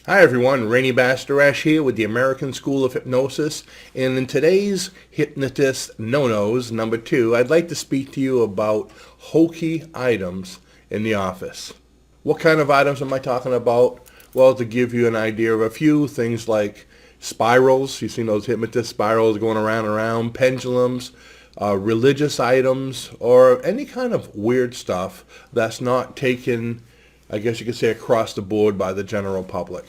Hi everyone, Rene Bastarache here with the American School of Hypnosis, and in today's Hypnotist No-Nos number 2, I'd like to speak to you about hokey items in the office. What kind of items am I talking about? Well, to give you an idea of a few things like spirals, you've seen those hypnotist spirals going around and around, pendulums, religious items, or any kind of weird stuff that's not taken, I guess you could say, across the board by the general public.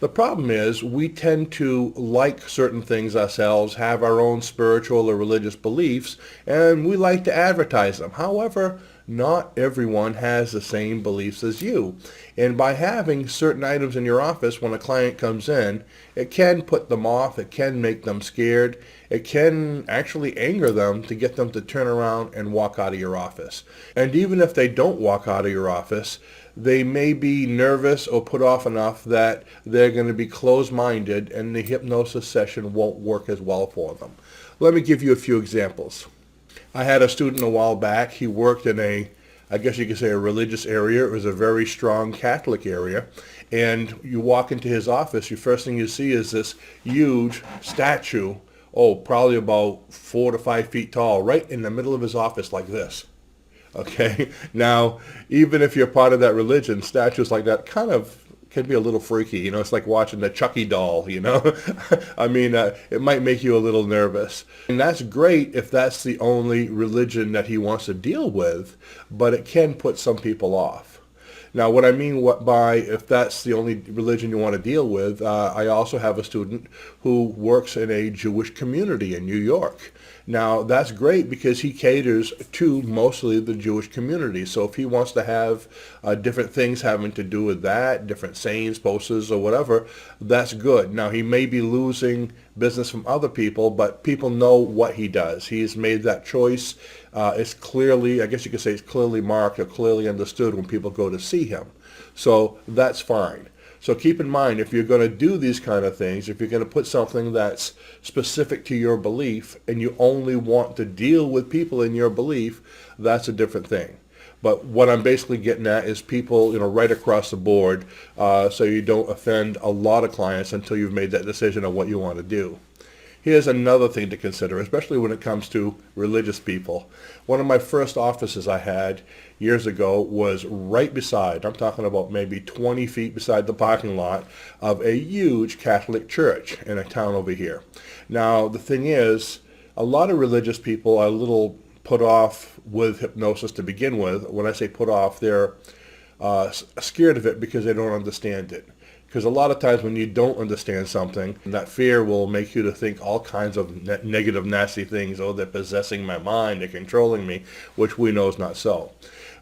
The problem is we tend to like certain things ourselves, have our own spiritual or religious beliefs, and we like to advertise them. However, not everyone has the same beliefs as you. And by having certain items in your office when a client comes in, it can put them off, it can make them scared, it can actually anger them to get them to turn around and walk out of your office. And even if they don't walk out of your office, they may be nervous or put off enough that they're going to be closed-minded and the hypnosis session won't work as well for them. Let me give you a few examples. I had a student a while back. He worked in I guess you could say, a religious area. It was a very strong Catholic area. And you walk into his office, your first thing you see is this huge statue, probably about 4 to 5 feet tall, right in the middle of his office like this. Okay, now, even if you're part of that religion, statues like that kind of can be a little freaky. It's like watching the Chucky doll. I mean, it might make you a little nervous. And that's great if that's the only religion that he wants to deal with, but it can put some people off. Now, what I mean by if that's the only religion you want to deal with, I also have a student who works in a Jewish community in New York. Now, that's great because he caters to mostly the Jewish community. So if he wants to have different things having to do with that, different sayings, posters, or whatever, that's good. Now, he may be losing business from other people, but people know what he does. He's made that choice. It's clearly, I guess you could say it's clearly marked or clearly understood when people go to see him. So that's fine. So keep in mind, if you're going to do these kind of things, if you're going to put something that's specific to your belief and you only want to deal with people in your belief, that's a different thing. But what I'm basically getting at is people, right across the board, so you don't offend a lot of clients until you've made that decision on what you want to do. Here's another thing to consider, especially when it comes to religious people. One of my first offices I had years ago was right beside, I'm talking about maybe 20 feet beside the parking lot of a huge Catholic church in a town over here. Now, the thing is, a lot of religious people are a little put off with hypnosis to begin with. When I say put off, they're scared of it because they don't understand it. Because a lot of times when you don't understand something, that fear will make you to think all kinds of negative, nasty things. Oh, they're possessing my mind, they're controlling me, which we know is not so.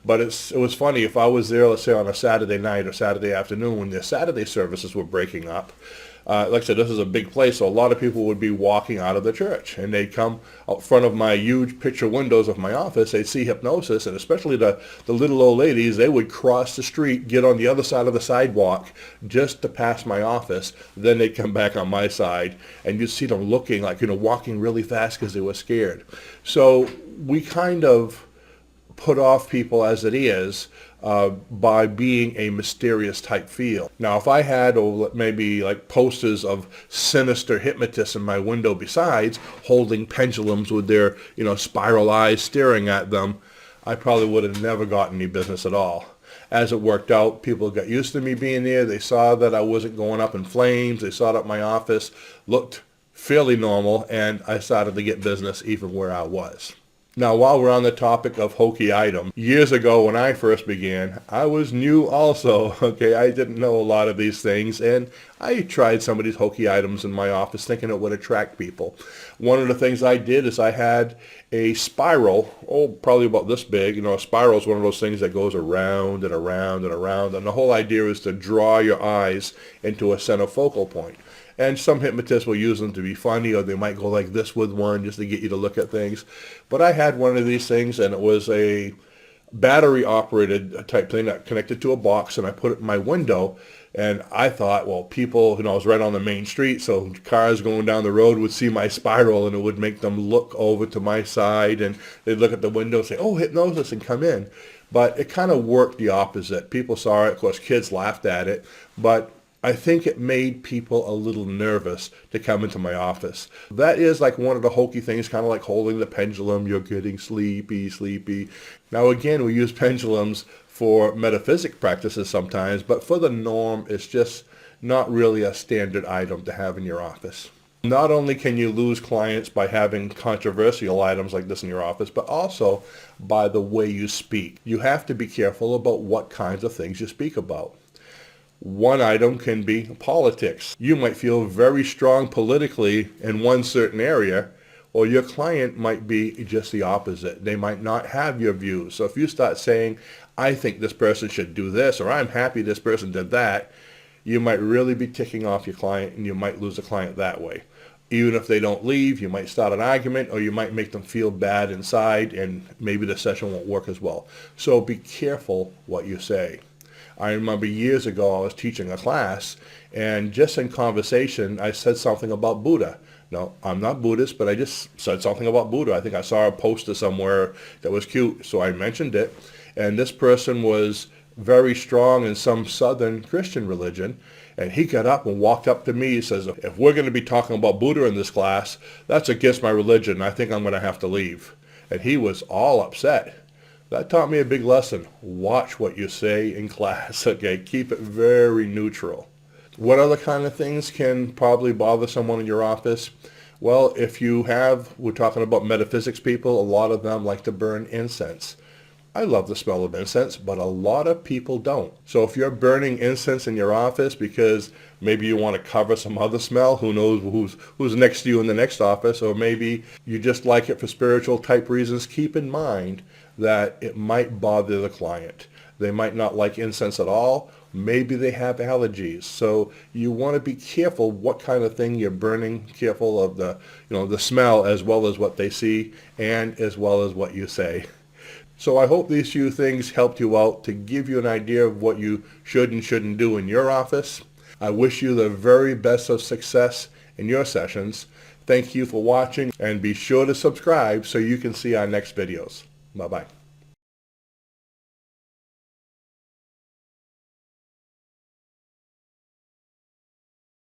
But it was funny, if I was there, let's say on a Saturday night or Saturday afternoon when their Saturday services were breaking up, like I said, this is a big place, so a lot of people would be walking out of the church, and they'd come out front of my huge picture windows of my office, they'd see hypnosis, and especially the little old ladies, they would cross the street, get on the other side of the sidewalk just to pass my office, then they'd come back on my side, and you'd see them looking like, walking really fast because they were scared. So we kind of put off people as it is by being a mysterious type feel. Now, if I had maybe like posters of sinister hypnotists in my window besides, holding pendulums with their spiral eyes staring at them, I probably would have never gotten any business at all. As it worked out, people got used to me being there. They saw that I wasn't going up in flames. They saw that my office looked fairly normal, and I started to get business even where I was. Now, while we're on the topic of hokey items, years ago when I first began, I was new also, okay? I didn't know a lot of these things, and I tried some of these hokey items in my office thinking it would attract people. One of the things I did is I had a spiral, probably about this big. A spiral is one of those things that goes around and around and around, and the whole idea is to draw your eyes into a center focal point. And some hypnotists will use them to be funny, or they might go like this with one just to get you to look at things. But I had one of these things, and it was a battery-operated type thing that connected to a box, and I put it in my window. And I thought, well, people, I was right on the main street, so cars going down the road would see my spiral, and it would make them look over to my side, and they'd look at the window and say, oh, hypnosis, and come in. But it kind of worked the opposite. People saw it. Of course, kids laughed at it. But I think it made people a little nervous to come into my office. That is like one of the hokey things, kind of like holding the pendulum. You're getting sleepy, sleepy. Now again, we use pendulums for metaphysic practices sometimes, but for the norm, it's just not really a standard item to have in your office. Not only can you lose clients by having controversial items like this in your office, but also by the way you speak. You have to be careful about what kinds of things you speak about. One item can be politics. You might feel very strong politically in one certain area, or your client might be just the opposite. They might not have your views. So if you start saying, I think this person should do this, or I'm happy this person did that, you might really be ticking off your client, and you might lose the client that way. Even if they don't leave, you might start an argument, or you might make them feel bad inside, and maybe the session won't work as well. So be careful what you say. I remember years ago I was teaching a class, and just in conversation I said something about Buddha. No, I'm not Buddhist, but I just said something about Buddha. I think I saw a poster somewhere that was cute, so I mentioned it. And this person was very strong in some Southern Christian religion, and he got up and walked up to me. He says, if we're going to be talking about Buddha in this class, that's against my religion. I think I'm going to have to leave. And he was all upset. That taught me a big lesson. Watch what you say in class, okay? Keep it very neutral. What other kind of things can probably bother someone in your office? Well, we're talking about metaphysics people, a lot of them like to burn incense. I love the smell of incense, but a lot of people don't. So if you're burning incense in your office because maybe you want to cover some other smell, who knows who's next to you in the next office, or maybe you just like it for spiritual type reasons, keep in mind that it might bother the client. They might not like incense at all. Maybe they have allergies. So you want to be careful what kind of thing you're burning, careful of the smell as well as what they see and as well as what you say. So I hope these few things helped you out to give you an idea of what you should and shouldn't do in your office. I wish you the very best of success in your sessions. Thank you for watching, and be sure to subscribe so you can see our next videos. Bye-bye.